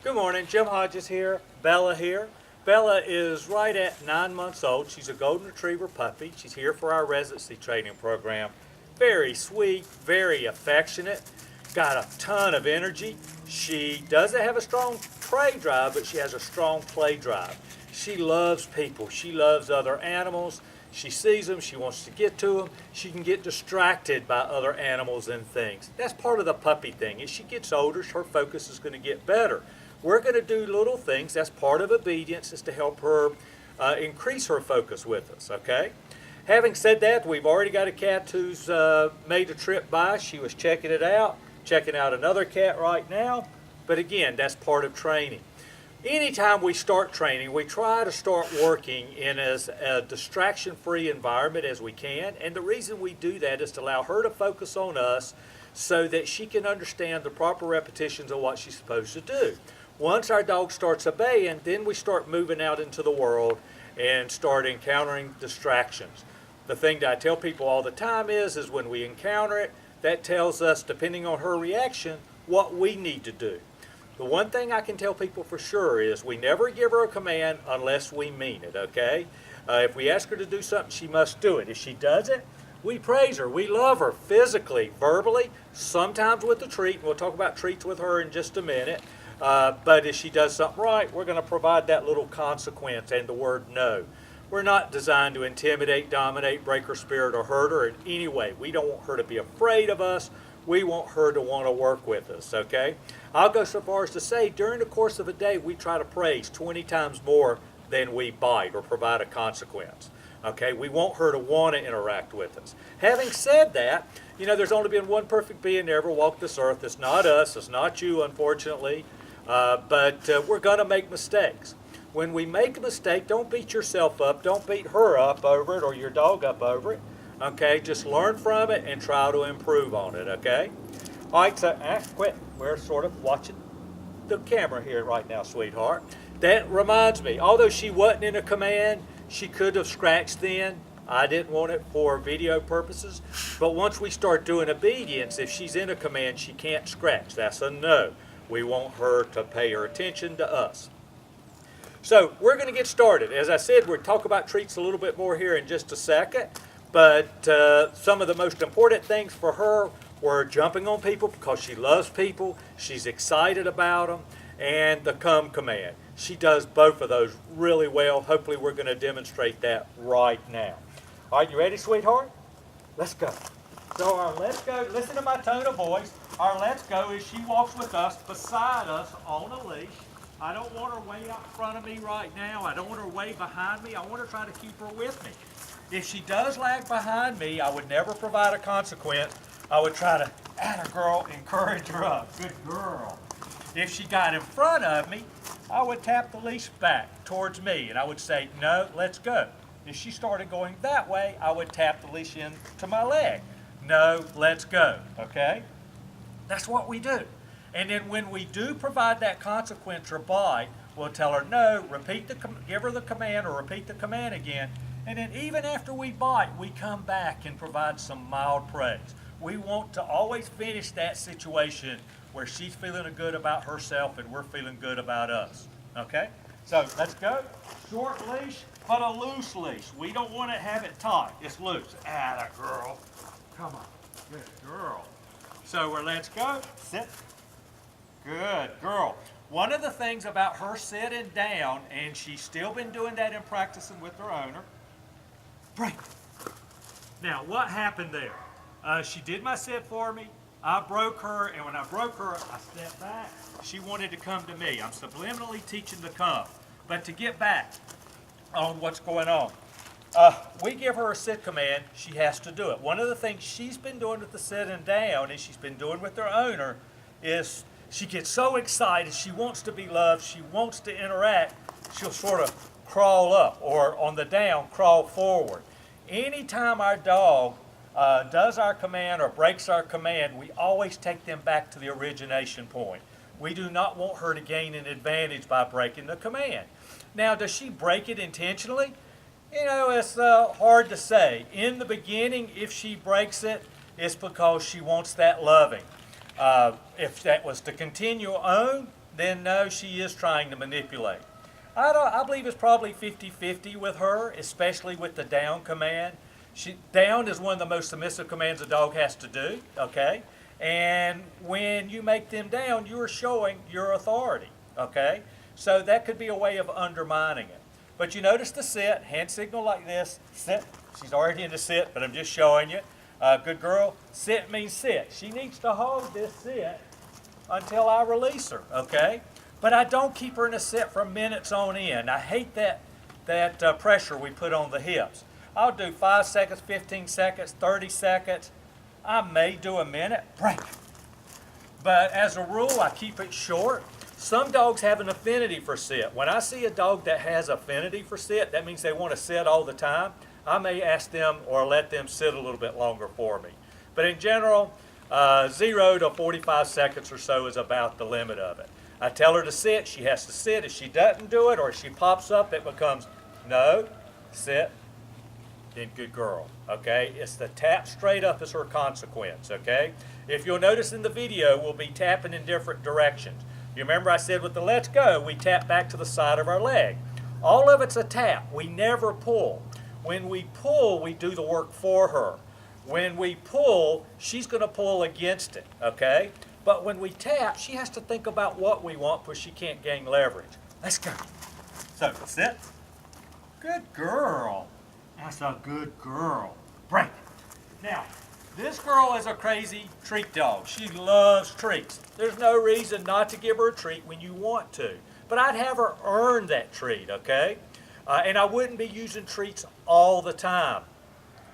Good morning, Jim Hodges here, Bella here. Bella is right at 9 months old. She's a golden retriever puppy. She's here for our residency training program. Very sweet, very affectionate, got a ton of energy. She doesn't have a strong prey drive, but she has a strong play drive. She loves people. She loves other animals. She sees them, she wants to get to them. She can get distracted by other animals and things. That's part of the puppy thing. As she gets older, her focus is going to get better. We're going to do little things. That's part of obedience, is to help her increase her focus with us, okay? Having said that, we've already got a cat who's made a trip by. She was checking it out, checking out another cat right now. But again, that's part of training. Anytime we start training, we try to start working in as a distraction-free environment as we can. And the reason we do that is to allow her to focus on us so that she can understand the proper repetitions of what she's supposed to do. Once our dog starts obeying, then we start moving out into the world and start encountering distractions. The thing that I tell people all the time is when we encounter it, that tells us, depending on her reaction, what we need to do. The one thing I can tell people for sure is we never give her a command unless we mean it, okay? If we ask her to do something, she must do it. If she does it, we praise her. We love her physically, verbally, sometimes with a treat. We'll talk about treats with her in just a minute. But if she does something right, we're going to provide that little consequence and the word no. We're not designed to intimidate, dominate, break her spirit, or hurt her in any way. We don't want her to be afraid of us. We want her to want to work with us, okay? I'll go so far as to say during the course of a day, we try to praise 20 times more than we bite or provide a consequence, okay? We want her to want to interact with us. Having said that, you know, there's only been one perfect being that ever walked this earth. It's not us. It's not you, unfortunately. But we're going to make mistakes. When we make a mistake, don't beat yourself up. Don't beat her up over it or your dog up over it. Okay, just learn from it and try to improve on it, okay? All right, so quit. We're sort of watching the camera here right now, sweetheart. That reminds me, although she wasn't in a command, she could have scratched then. I didn't want it for video purposes. But once we start doing obedience, if she's in a command, she can't scratch. That's a no. We want her to pay her attention to us. So we're going to get started. As I said, we'll talk about treats a little bit more here in just a second. But some of the most important things for her were jumping on people because she loves people, she's excited about them, and the come command. She does both of those really well. Hopefully we're going to demonstrate that right now. All right, you ready, sweetheart? Let's go. So our let's go, listen to my tone of voice. Our let's go is she walks with us, beside us, on a leash. I don't want her way out in front of me right now. I don't want her way behind me. I want to try to keep her with me. If she does lag behind me, I would never provide a consequence. I would try to, atta girl, encourage her up. Good girl. If she got in front of me, I would tap the leash back towards me, and I would say, no, let's go. If she started going that way, I would tap the leash into my leg. No, let's go, okay? That's what we do. And then when we do provide that consequence or bite, we'll tell her, no, give her the command or repeat the command again. And then even after we bite, we come back and provide some mild praise. We want to always finish that situation where she's feeling good about herself and we're feeling good about us. Okay? So let's go. Short leash, but a loose leash. We don't want to have it tight. It's loose. Atta girl. Come on. Good girl. So let's go. Sit. Good girl. One of the things about her sitting down, and she's still been doing that in practicing with her owner. Break. Now, what happened there? She did my sit for me. I broke her, and when I broke her, I stepped back. She wanted to come to me. I'm subliminally teaching to come. But to get back on what's going on, we give her a sit command. She has to do it. One of the things she's been doing with the sitting down, and she's been doing with her owner, is she gets so excited. She wants to be loved. She wants to interact. She'll sort of crawl up, or on the down, crawl forward. Anytime our dog does our command or breaks our command, we always take them back to the origination point. We do not want her to gain an advantage by breaking the command. Now, does she break it intentionally? You know, it's hard to say. In the beginning, if she breaks it, it's because she wants that loving. If that was to continue on, then no, she is trying to manipulate. I believe it's probably 50-50 with her, especially with the down command. Down is one of the most submissive commands a dog has to do, okay? And when you make them down, you are showing your authority, okay? So that could be a way of undermining it. But you notice the sit, hand signal like this, sit. She's already in the sit, but I'm just showing you. Good girl, sit means sit. She needs to hold this sit until I release her, okay? But I don't keep her in a sit for minutes on end. I hate that pressure we put on the hips. I'll do 5 seconds, 15 seconds, 30 seconds. I may do a minute, break. But as a rule, I keep it short. Some dogs have an affinity for sit. When I see a dog that has affinity for sit, that means they want to sit all the time. I may ask them or let them sit a little bit longer for me. But in general, 0 to 45 seconds or so is about the limit of it. I tell her to sit, she has to sit. If she doesn't do it or if she pops up, it becomes no, sit, then good girl, okay? It's the tap straight up is her consequence, okay? If you'll notice in the video, we'll be tapping in different directions. You remember I said with the let's go, we tap back to the side of our leg. All of it's a tap. We never pull. When we pull, we do the work for her. When we pull, she's going to pull against it, okay? But when we tap, she has to think about what we want because she can't gain leverage. Let's go. So, sit. Good girl. That's a good girl. Break. Now, this girl is a crazy treat dog. She loves treats. There's no reason not to give her a treat when you want to. But I'd have her earn that treat, okay? And I wouldn't be using treats all the time,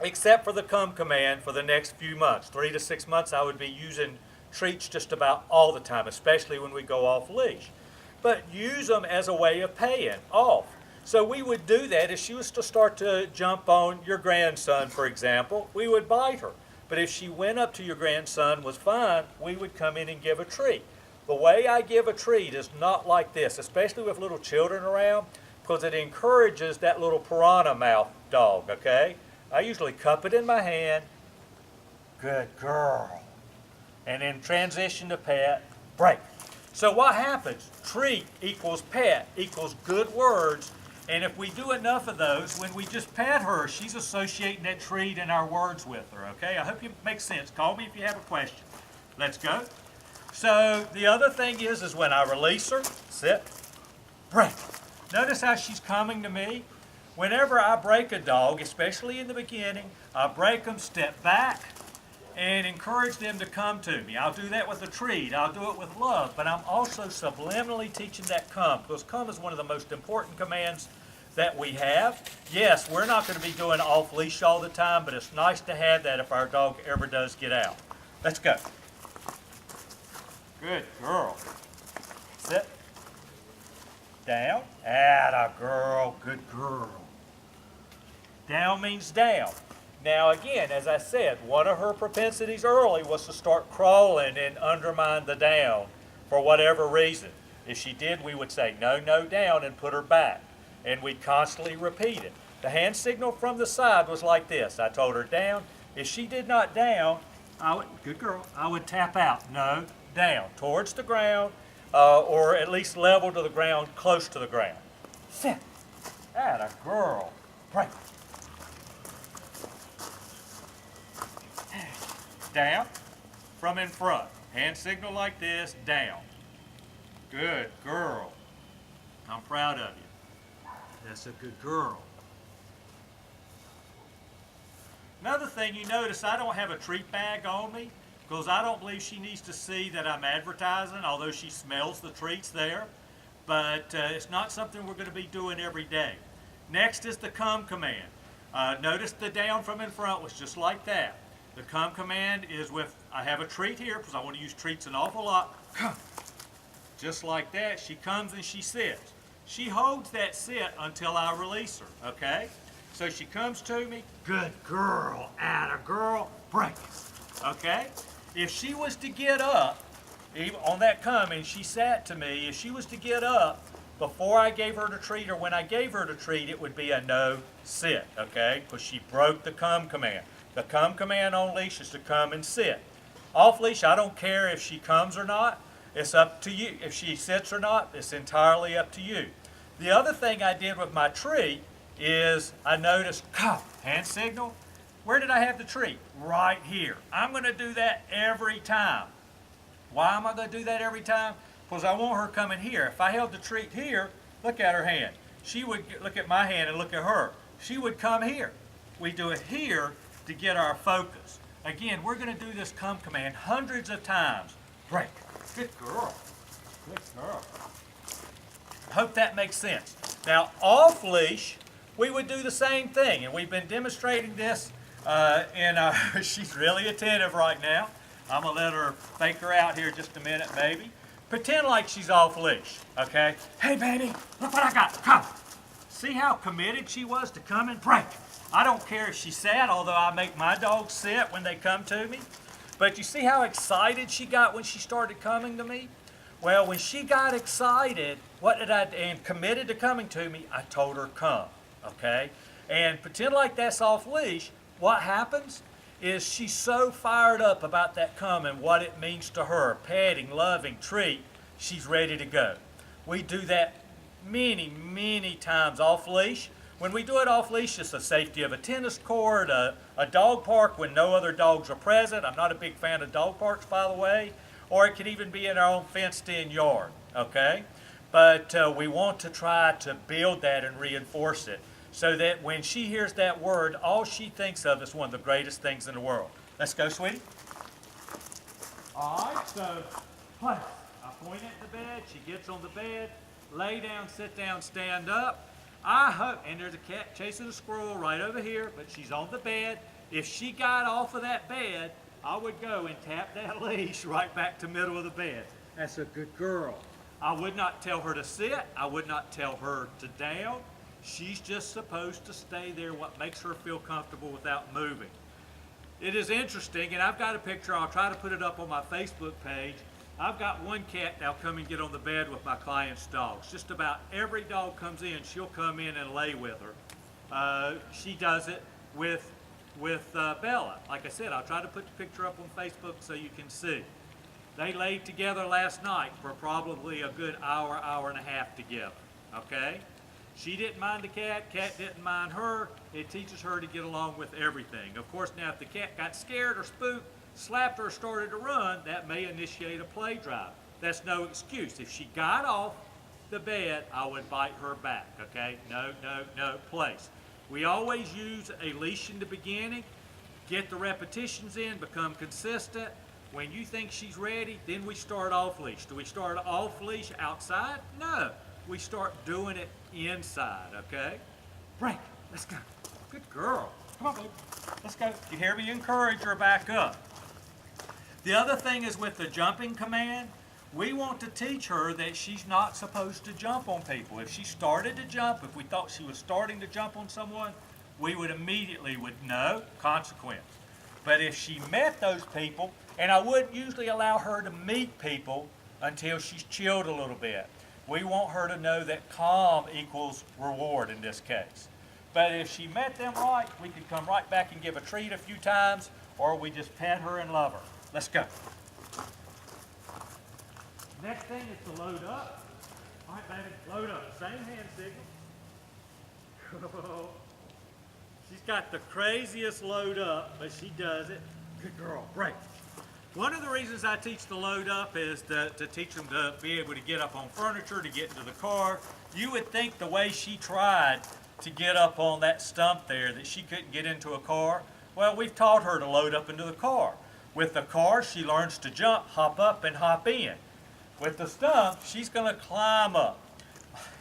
except for the come command for the next few months. 3 to 6 months, I would be using treats just about all the time, especially when we go off leash. But use them as a way of paying off. So we would do that if she was to start to jump on your grandson, for example, we would bite her. But if she went up to your grandson, was fine, we would come in and give a treat. The way I give a treat is not like this, especially with little children around, because it encourages that little piranha mouth dog, okay? I usually cup it in my hand, good girl. And then transition to pet, break. So what happens? Treat equals pet equals good words. And if we do enough of those, when we just pet her, she's associating that treat and our words with her, okay? I hope it makes sense. Call me if you have a question. Let's go. So the other thing is when I release her, sit, break. Notice how she's coming to me. Whenever I break a dog, especially in the beginning, I break them, step back, and encourage them to come to me. I'll do that with a treat. I'll do it with love. But I'm also subliminally teaching that come, because come is one of the most important commands that we have. Yes, we're not going to be doing off-leash all the time, but it's nice to have that if our dog ever does get out. Let's go. Good girl. Sit. Down. Atta girl. Good girl. Down means down. Now again, as I said, one of her propensities early was to start crawling and undermine the down for whatever reason. If she did, we would say, no, no, down, and put her back. And we'd constantly repeat it. The hand signal from the side was like this. I told her down. If she did not down, good girl, I would tap out. No, down, towards the ground, or at least level to the ground, close to the ground. Sit. Atta girl. Break. Down, from in front. Hand signal like this, down. Good girl. I'm proud of you. That's a good girl. Another thing you notice, I don't have a treat bag on me because I don't believe she needs to see that I'm advertising, although she smells the treats there. But it's not something we're going to be doing every day. Next is the come command. Notice the down from in front was just like that. The come command is with, I have a treat here because I want to use treats an awful lot. Come. Just like that, she comes and she sits. She holds that sit until I release her, okay? So she comes to me, good girl, atta girl, break. Okay? If she was to get up, even on that come and she sat to me, if she was to get up before I gave her the treat or when I gave her the treat, it would be a no sit, okay? Because she broke the come command. The come command on leash is to come and sit. Off leash, I don't care if she comes or not. It's up to you. If she sits or not, it's entirely up to you. The other thing I did with my treat is I noticed, come, hand signal. Where did I have the treat? Right here. I'm going to do that every time. Why am I going to do that every time? Because I want her coming here. If I held the treat here, look at her hand. She would look at my hand and look at her. She would come here. We do it here to get our focus. Again, we're going to do this come command hundreds of times. Break. Good girl. Good girl. I hope that makes sense. Now, off leash, we would do the same thing, and we've been demonstrating this she's really attentive right now. I'm going to let her fake her out here just a minute, maybe. Pretend like she's off leash, okay? Hey, baby, look what I got. Come. See how committed she was to come and break. I don't care if she sat, although I make my dogs sit when they come to me. But you see how excited she got when she started coming to me? Well, when she got excited, and committed to coming to me, I told her come, okay? And pretend like that's off leash. What happens is she's so fired up about that come and what it means to her, petting, loving, treat, she's ready to go. We do that many, many times off leash. When we do it off leash, it's the safety of a tennis court, a dog park when no other dogs are present. I'm not a big fan of dog parks, by the way. Or it could even be in our own fenced-in yard, okay? But we want to try to build that and reinforce it so that when she hears that word, all she thinks of is one of the greatest things in the world. Let's go, sweetie. All right, so place. I point at the bed. She gets on the bed. Lay down, sit down, stand up. I hope, and there's a cat chasing a squirrel right over here, but she's on the bed. If she got off of that bed, I would go and tap that leash right back to middle of the bed. That's a good girl. I would not tell her to sit. I would not tell her to down. She's just supposed to stay there, what makes her feel comfortable without moving. It is interesting, and I've got a picture. I'll try to put it up on my Facebook page. I've got one cat that'll come and get on the bed with my clients' dogs. Just about every dog comes in, she'll come in and lay with her. She does it with Bella. Like I said, I'll try to put the picture up on Facebook so you can see. They laid together last night for probably a good hour, hour and a half together, okay? She didn't mind the cat didn't mind her. It teaches her to get along with everything. Of course, now if the cat got scared or spooked, slapped her or started to run, that may initiate a play drive. That's no excuse. If she got off the bed, I would bite her back, okay? No, no, no, place. We always use a leash in the beginning, get the repetitions in, become consistent. When you think she's ready, then we start off leash. Do we start off leash outside? No. We start doing it inside, okay? Break. Let's go. Good girl. Come on, baby. Let's go. You hear me? Encourage her back up. The other thing is with the jumping command, we want to teach her that she's not supposed to jump on people. If she started to jump, if we thought she was starting to jump on someone, we would immediately know consequence. But if she met those people, and I wouldn't usually allow her to meet people until she's chilled a little bit. We want her to know that calm equals reward in this case. But if she met them right, we could come right back and give a treat a few times, or we just pet her and love her. Let's go. Next thing is to load up. All right, baby, load up. Same hand signal. She's got the craziest load up, but she does it. Good girl, break. One of the reasons I teach the load up is to teach them to be able to get up on furniture, to get into the car. You would think the way she tried to get up on that stump there that she couldn't get into a car. Well, we've taught her to load up into the car. With the car, she learns to jump, hop up, and hop in. With the stump, she's going to climb up.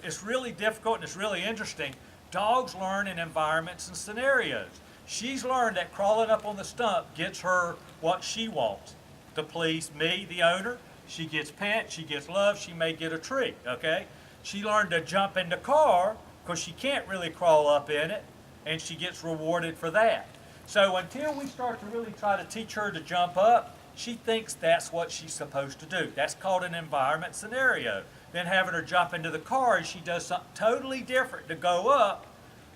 It's really difficult and it's really interesting. Dogs learn in environments and scenarios. She's learned that crawling up on the stump gets her what she wants. To please me, the owner. She gets pet, she gets love, she may get a treat, okay? She learned to jump in the car because she can't really crawl up in it, and she gets rewarded for that. So until we start to really try to teach her to jump up, she thinks that's what she's supposed to do. That's called an environment scenario. Then having her jump into the car and she does something totally different to go up,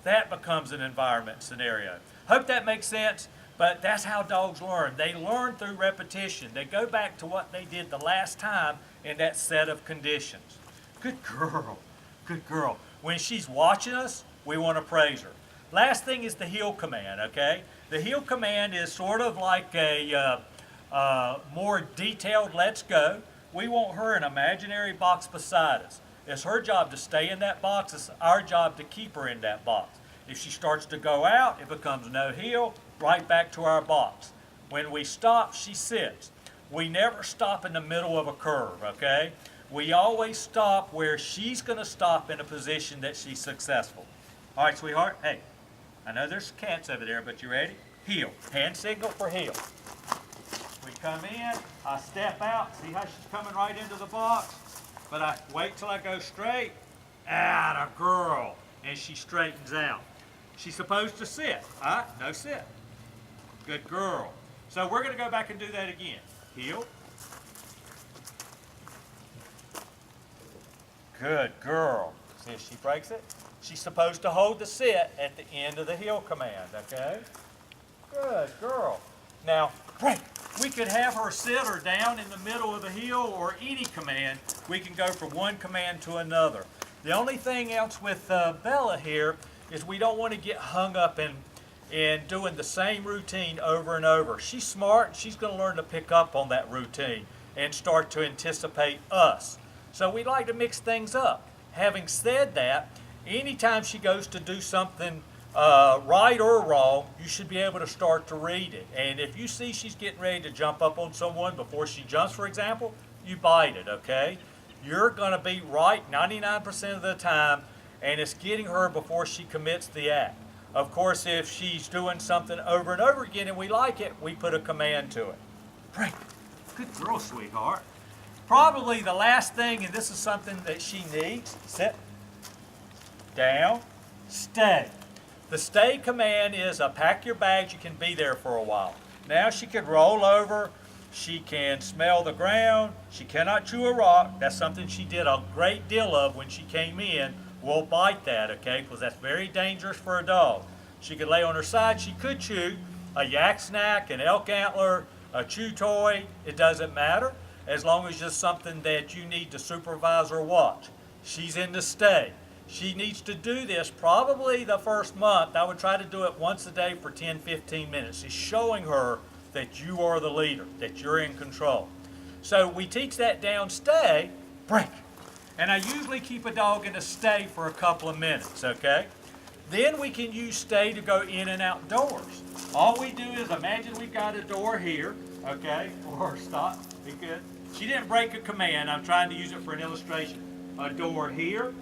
that becomes an environment scenario. Hope that makes sense. But that's how dogs learn. They learn through repetition. They go back to what they did the last time, in that set of conditions. Good girl, good girl. When she's watching us, we want to praise her. Last thing is the heel command, okay? The heel command is sort of like a more detailed let's go. We want her in an imaginary box beside us. It's her job to stay in that box. It's our job to keep her in that box. If she starts to go out, it becomes no heel, right back to our box. When we stop, she sits. We never stop in the middle of a curve, okay? We always stop where she's going to stop in a position that she's successful. All right, sweetheart, hey, I know there's cats over there, but you ready? Heel, hand signal for heel. We come in, I step out, see how she's coming right into the box? But I wait till I go straight, atta girl, and she straightens out. She's supposed to sit, all right? No sit. Good girl. So we're going to go back and do that again. Heel. Good girl. See if she breaks it? She's supposed to hold the sit at the end of the heel command, okay? Good girl. Now, break. We could have her sit or down in the middle of the heel or any command. We can go from one command to another. The only thing else with Bella here is we don't want to get hung up in doing the same routine over and over. She's smart. She's going to learn to pick up on that routine and start to anticipate us. So we like to mix things up. Having said that, anytime she goes to do something right or wrong, you should be able to start to read it. And if you see she's getting ready to jump up on someone before she jumps, for example, you bite it, okay? You're going to be right 99% of the time, and it's getting her before she commits the act. Of course, if she's doing something over and over again and we like it, we put a command to it. Break. Good girl, sweetheart. Probably the last thing, and this is something that she needs, sit, down, stay. The stay command is pack your bags, you can be there for a while. Now she can roll over, she can smell the ground, she cannot chew a rock. That's something she did a great deal of when she came in. We'll bite that, okay, because that's very dangerous for a dog. She could lay on her side, she could chew a yak snack, an elk antler, a chew toy, it doesn't matter, as long as it's something that you need to supervise or watch. She's in the stay. She needs to do this probably the first month. I would try to do it once a day for 10-15 minutes. It's showing her that you are the leader, that you're in control. So we teach that down, stay, break. And I usually keep a dog in a stay for a couple of minutes, okay? Then we can use stay to go in and out doors. All we do is imagine we've got a door here, okay? Or stop, be good. She didn't break a command. I'm trying to use it for an illustration. A door here.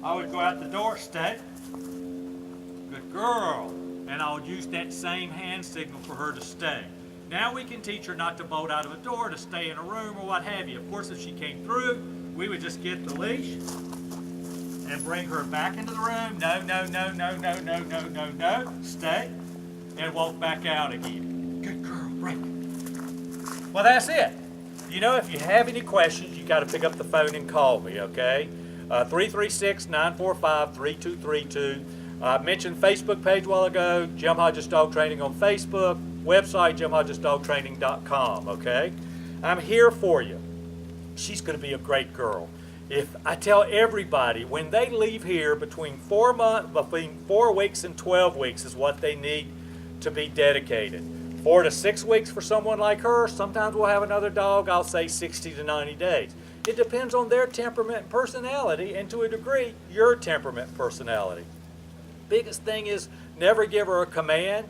I would go out the door, stay. Good girl. And I'll use that same hand signal for her to stay. Now we can teach her not to bolt out of a door, to stay in a room or what have you. Of course, if she came through, we would just get the leash and bring her back into the room. No, no, no, no, no, no, no, no, no. Stay. And walk back out again. Good girl, break. Well, that's it. You know, if you have any questions, you got to pick up the phone and call me, okay? 336-945-3232. I mentioned Facebook page a while ago, Jim Hodges Dog Training on Facebook, website jimhodgesdogtraining.com, okay? I'm here for you. She's going to be a great girl. If I tell everybody, when they leave here between 4 weeks and 12 weeks is what they need to be dedicated. 4 to 6 weeks for someone like her. Sometimes we'll have another dog, I'll say 60 to 90 days. It depends on their temperament and personality, and to a degree, your temperament and personality. Biggest thing is never give her a command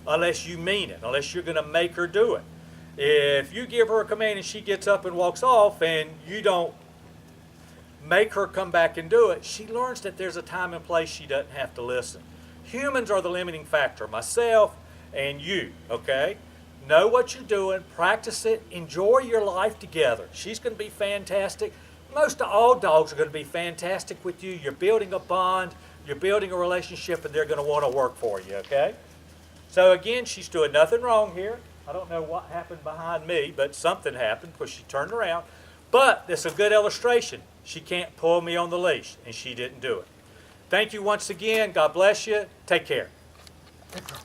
unless you mean it, unless you're going to make her do it. If you give her a command and she gets up and walks off and you don't make her come back and do it, she learns that there's a time and place she doesn't have to listen. Humans are the limiting factor, myself and you, okay? Know what you're doing, practice it, enjoy your life together. She's going to be fantastic. Most of all dogs are going to be fantastic with you. You're building a bond, you're building a relationship, and they're going to want to work for you, okay? So again, she's doing nothing wrong here. I don't know what happened behind me, but something happened because she turned around. But it's a good illustration. She can't pull me on the leash, and she didn't do it. Thank you once again. God bless you. Take care. Good girl.